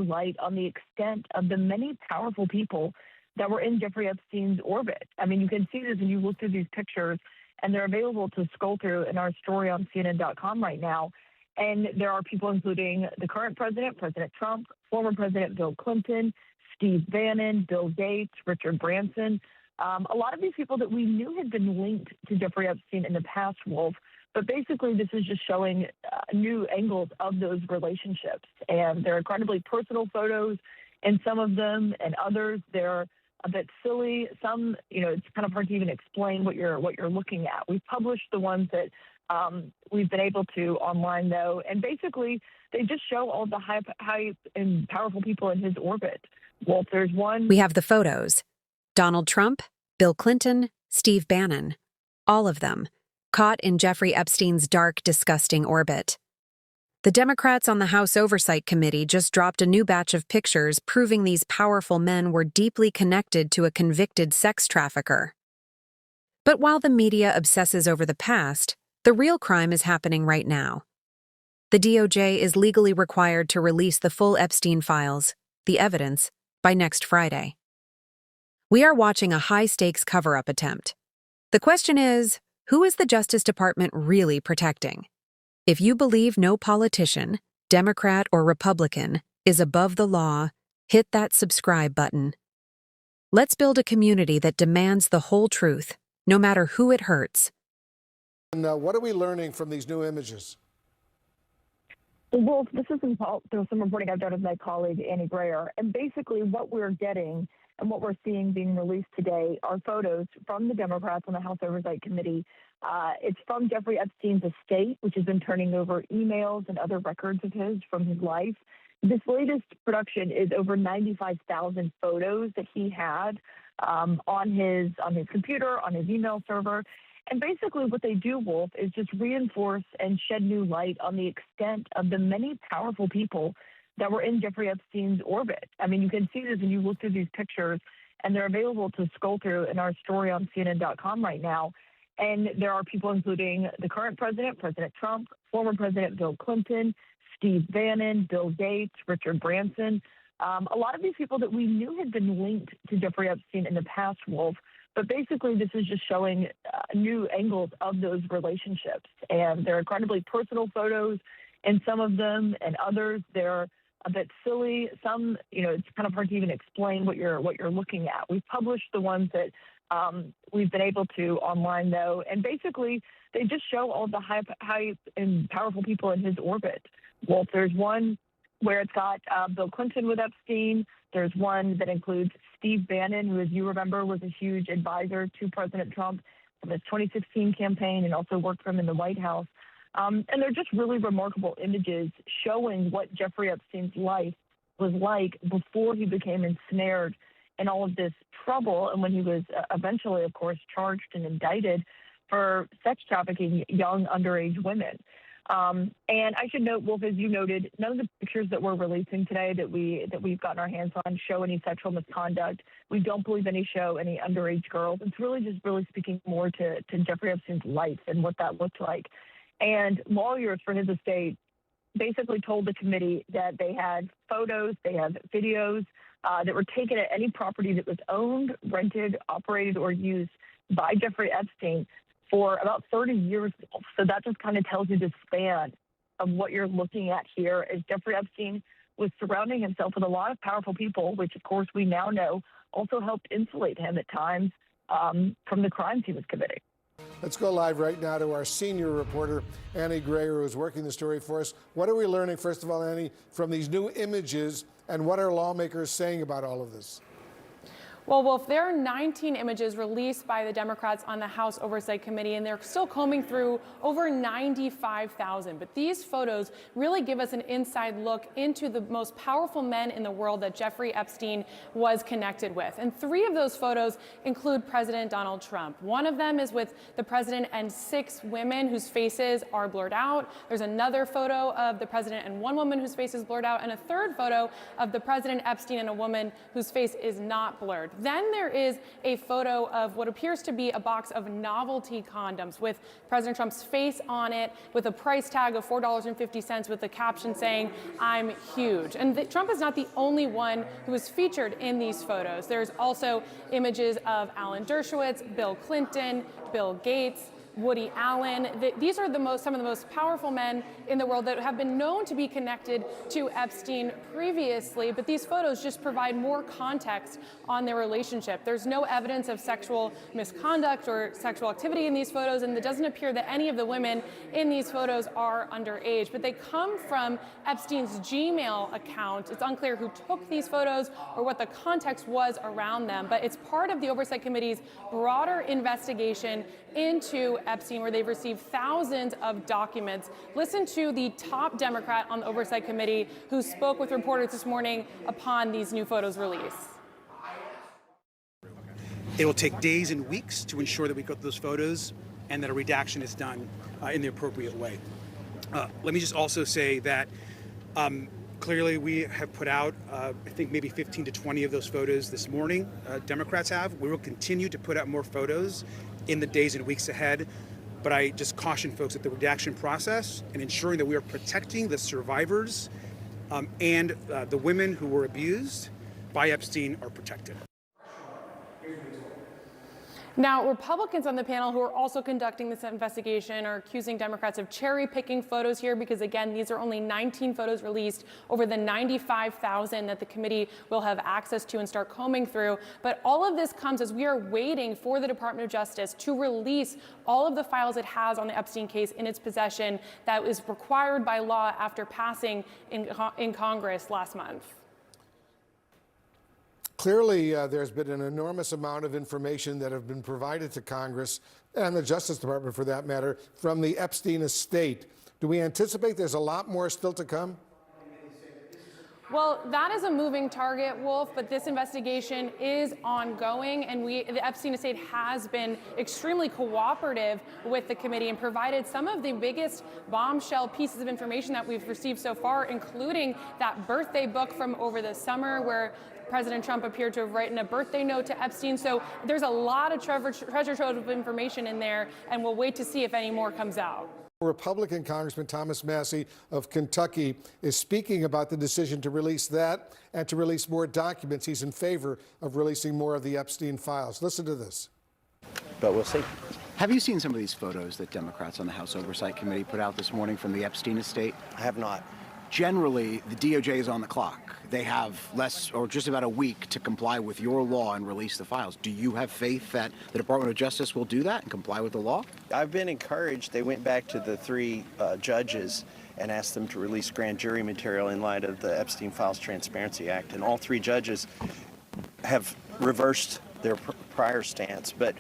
light on the extent of the many powerful people that were in Jeffrey Epstein's orbit. I mean, you can see this when you look through these pictures, and they're available to scroll through in our story on CNN.com right now. And there are people including the current president, President Trump, former President Bill Clinton, Steve Bannon, Bill Gates, Richard Branson. A lot of these people that we knew had been linked to Jeffrey Epstein in the past, Wolf. But basically, this is just showing new angles of those relationships. And they're incredibly personal photos, and some of them and others, they're a bit silly. Some, it's kind of hard to even explain what you're looking at. We've published the ones that we've been able to online, though, and basically they just show all the high and powerful people in his orbit. Well, there's one. We have the photos. Donald Trump, Bill Clinton, Steve Bannon, all of them caught in Jeffrey Epstein's dark, disgusting orbit. The Democrats on the House Oversight Committee just dropped a new batch of pictures proving these powerful men were deeply connected to a convicted sex trafficker. But while the media obsesses over the past, the real crime is happening right now. The DOJ is legally required to release the full Epstein files, the evidence, by next Friday. We are watching a high-stakes cover-up attempt. The question is, who is the Justice Department really protecting? If you believe no politician, Democrat or Republican, is above the law, hit that subscribe button. Let's build a community that demands the whole truth, no matter who it hurts. And what are we learning from these new images? Well, this is there was some reporting I've done with my colleague, Annie Grayer, and basically what we're getting and what we're seeing being released today are photos from the Democrats on the House Oversight Committee. It's from Jeffrey Epstein's estate, which has been turning over emails and other records of his from his life. This latest production is over 95,000 photos that he had on his computer, on his email server. And basically what they do, Wolf, is just reinforce and shed new light on the extent of the many powerful people that were in Jeffrey Epstein's orbit. I mean, you can see this when you look through these pictures, and they're available to scroll through in our story on CNN.com right now. And there are people including the current president, President Trump, former President Bill Clinton, Steve Bannon, Bill Gates, Richard Branson. A lot of these people that we knew had been linked to Jeffrey Epstein in the past, Wolf. But basically, this is just showing new angles of those relationships. And they're incredibly personal photos, and some of them and others, they're a bit silly. Some, it's kind of hard to even explain what you're looking at. We've published the ones that we've been able to online, though, and basically they just show all the high and powerful people in his orbit. Well, there's one where it's got Bill Clinton with Epstein. There's one that includes Steve Bannon, who, as you remember, was a huge advisor to President Trump from his 2016 campaign and also worked for him in the White House. And they're just really remarkable images showing what Jeffrey Epstein's life was like before he became ensnared in all of this trouble, and when he was eventually, of course, charged and indicted for sex trafficking young underage women. And I should note, Wolf, as you noted, none of the pictures that we're releasing today that we've gotten our hands on show any sexual misconduct. We don't believe any show any underage girls. It's really just speaking more to Jeffrey Epstein's life and what that looked like. And lawyers for his estate basically told the committee that they had photos, they have videos that were taken at any property that was owned, rented, operated, or used by Jeffrey Epstein for about 30 years. So that just kind of tells you the span of what you're looking at here, as Jeffrey Epstein was surrounding himself with a lot of powerful people, which, of course, we now know also helped insulate him at times from the crimes he was committing. Let's go live right now to our senior reporter, Annie Grayer, who is working the story for us. What are we learning, first of all, Annie, from these new images, and what are lawmakers saying about all of this? Well, Wolf, there are 19 images released by the Democrats on the House Oversight Committee, and they're still combing through over 95,000. But these photos really give us an inside look into the most powerful men in the world that Jeffrey Epstein was connected with. And 3 of those photos include President Donald Trump. One of them is with the president and 6 women whose faces are blurred out. There's another photo of the president and 1 woman whose face is blurred out, and a third photo of the president, Epstein, and a woman whose face is not blurred. Then there is a photo of what appears to be a box of novelty condoms with President Trump's face on it, with a price tag of $4.50, with the caption saying, "I'm huge." And Trump is not the only one who is featured in these photos. There's also images of Alan Dershowitz, Bill Clinton, Bill Gates, Woody Allen. These are some of the most powerful men in the world that have been known to be connected to Epstein previously, but these photos just provide more context on their relationship. There's no evidence of sexual misconduct or sexual activity in these photos, and it doesn't appear that any of the women in these photos are underage, but they come from Epstein's Gmail account. It's unclear who took these photos or what the context was around them, but it's part of the Oversight Committee's broader investigation into Epstein, where they've received thousands of documents. Listen to the top Democrat on the Oversight Committee who spoke with reporters this morning upon these new photos release. It will take days and weeks to ensure that we got those photos and that a redaction is done in the appropriate way. Let me just also say that clearly we have put out, I think maybe 15 to 20 of those photos this morning. Democrats have. We will continue to put out more photos in the days and weeks ahead. But I just caution folks that the redaction process and ensuring that we are protecting the survivors and the women who were abused by Epstein are protected. Now, Republicans on the panel who are also conducting this investigation are accusing Democrats of cherry-picking photos here because, again, these are only 19 photos released over the 95,000 that the committee will have access to and start combing through. But all of this comes as we are waiting for the Department of Justice to release all of the files it has on the Epstein case in its possession that is required by law after passing in Congress last month. Clearly, there's been an enormous amount of information that have been provided to Congress and the Justice Department, for that matter, from the Epstein estate. Do we anticipate there's a lot more still to come? Well, that is a moving target, Wolf, but this investigation is ongoing, and the Epstein estate has been extremely cooperative with the committee and provided some of the biggest bombshell pieces of information that we've received so far, including that birthday book from over the summer where President Trump appeared to have written a birthday note to Epstein. So there's a lot of treasure trove of information in there, and we'll wait to see if any more comes out. Republican Congressman Thomas Massie of Kentucky is speaking about the decision to release that and to release more documents. He's in favor of releasing more of the Epstein files. Listen to this. But we'll see. Have you seen some of these photos that Democrats on the House Oversight Committee put out this morning from the Epstein estate? I have not. Generally, the DOJ is on the clock. They have less or just about a week to comply with your law and release the files. Do you have faith that the Department of Justice will do that and comply with the law? I've been encouraged. They went back to the three judges and asked them to release grand jury material in light of the Epstein Files Transparency Act. And all three judges have reversed their prior stance, but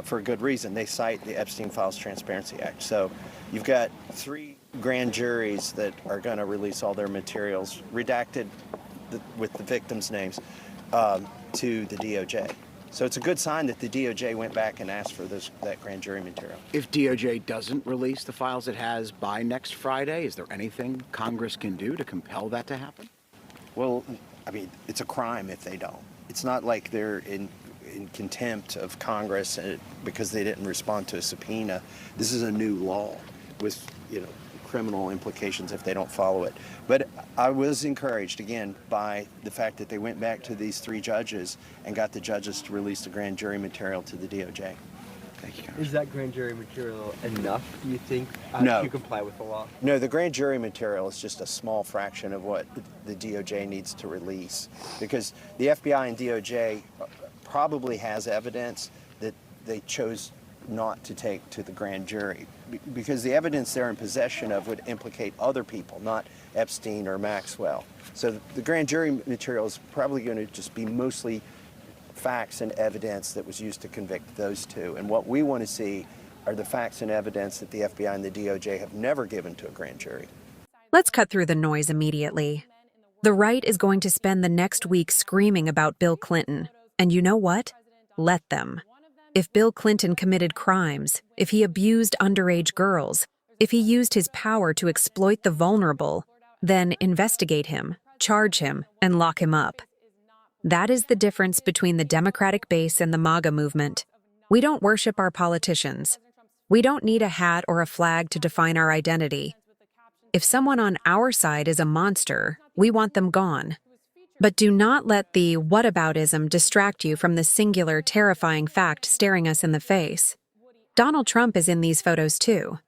for a good reason. They cite the Epstein Files Transparency Act. So you've got three grand juries that are going to release all their materials, redacted with the victims' names, to the DOJ. So it's a good sign that the DOJ went back and asked for that grand jury material. If DOJ doesn't release the files it has by next Friday, is there anything Congress can do to compel that to happen? Well, I mean, it's a crime if they don't. It's not like they're in contempt of Congress because they didn't respond to a subpoena. This is a new law with, criminal implications if they don't follow it. But I was encouraged, again, by the fact that they went back to these three judges and got the judges to release the grand jury material to the DOJ. Thank you, Is that grand jury material enough, do you think, No. to comply with the law? No, the grand jury material is just a small fraction of what the DOJ needs to release, because the FBI and DOJ probably has evidence that they chose not to take to the grand jury, because the evidence they're in possession of would implicate other people, not Epstein or Maxwell. So the grand jury material is probably going to just be mostly facts and evidence that was used to convict those two. And what we want to see are the facts and evidence that the FBI and the DOJ have never given to a grand jury. Let's cut through the noise immediately. The right is going to spend the next week screaming about Bill Clinton. And you know what? Let them. If Bill Clinton committed crimes, if he abused underage girls, if he used his power to exploit the vulnerable, then investigate him, charge him, and lock him up. That is the difference between the Democratic base and the MAGA movement. We don't worship our politicians. We don't need a hat or a flag to define our identity. If someone on our side is a monster, we want them gone. But do not let the whataboutism distract you from the singular, terrifying fact staring us in the face. Donald Trump is in these photos too.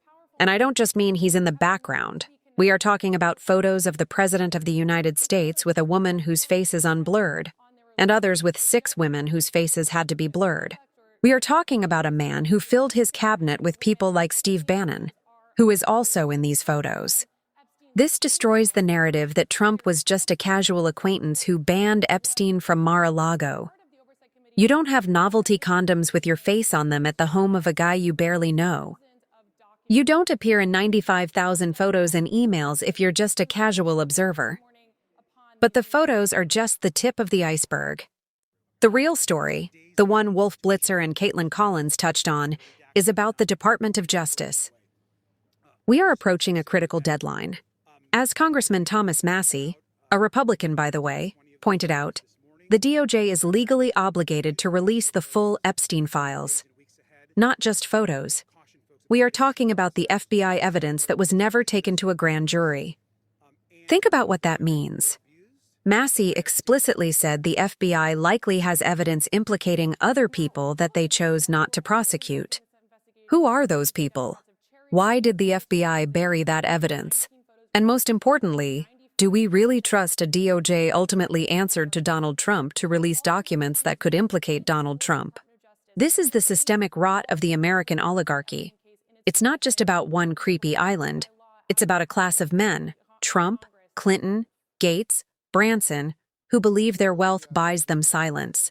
And I don't just mean he's in the background. We are talking about photos of the President of the United States with a woman whose face is unblurred, and others with 6 women whose faces had to be blurred. We are talking about a man who filled his cabinet with people like Steve Bannon, who is also in these photos. This destroys the narrative that Trump was just a casual acquaintance who banned Epstein from Mar-a-Lago. You don't have novelty condoms with your face on them at the home of a guy you barely know. You don't appear in 95,000 photos and emails if you're just a casual observer. But the photos are just the tip of the iceberg. The real story, the one Wolf Blitzer and Caitlin Collins touched on, is about the Department of Justice. We are approaching a critical deadline. As Congressman Thomas Massie, a Republican by the way, pointed out, the DOJ is legally obligated to release the full Epstein files. Not just photos. We are talking about the FBI evidence that was never taken to a grand jury. Think about what that means. Massie explicitly said the FBI likely has evidence implicating other people that they chose not to prosecute. Who are those people? Why did the FBI bury that evidence? And most importantly, do we really trust a DOJ ultimately answered to Donald Trump to release documents that could implicate Donald Trump? This is the systemic rot of the American oligarchy. It's not just about one creepy island. It's about a class of men, Trump, Clinton, Gates, Branson, who believe their wealth buys them silence.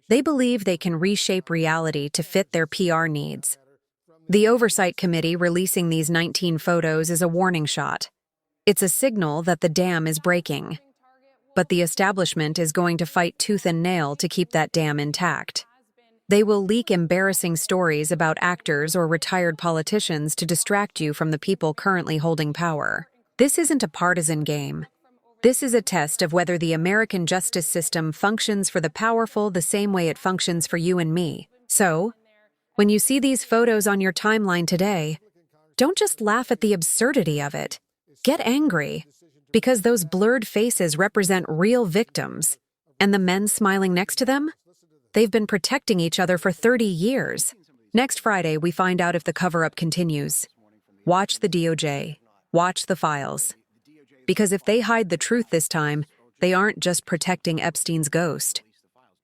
They believe they can reshape reality to fit their PR needs. The Oversight Committee releasing these 19 photos is a warning shot. It's a signal that the dam is breaking. But the establishment is going to fight tooth and nail to keep that dam intact. They will leak embarrassing stories about actors or retired politicians to distract you from the people currently holding power. This isn't a partisan game. This is a test of whether the American justice system functions for the powerful the same way it functions for you and me. So, when you see these photos on your timeline today, don't just laugh at the absurdity of it. Get angry, because those blurred faces represent real victims, and the men smiling next to them? They've been protecting each other for 30 years. Next Friday, we find out if the cover-up continues. Watch the DOJ. Watch the files. Because if they hide the truth this time, they aren't just protecting Epstein's ghost.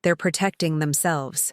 They're protecting themselves.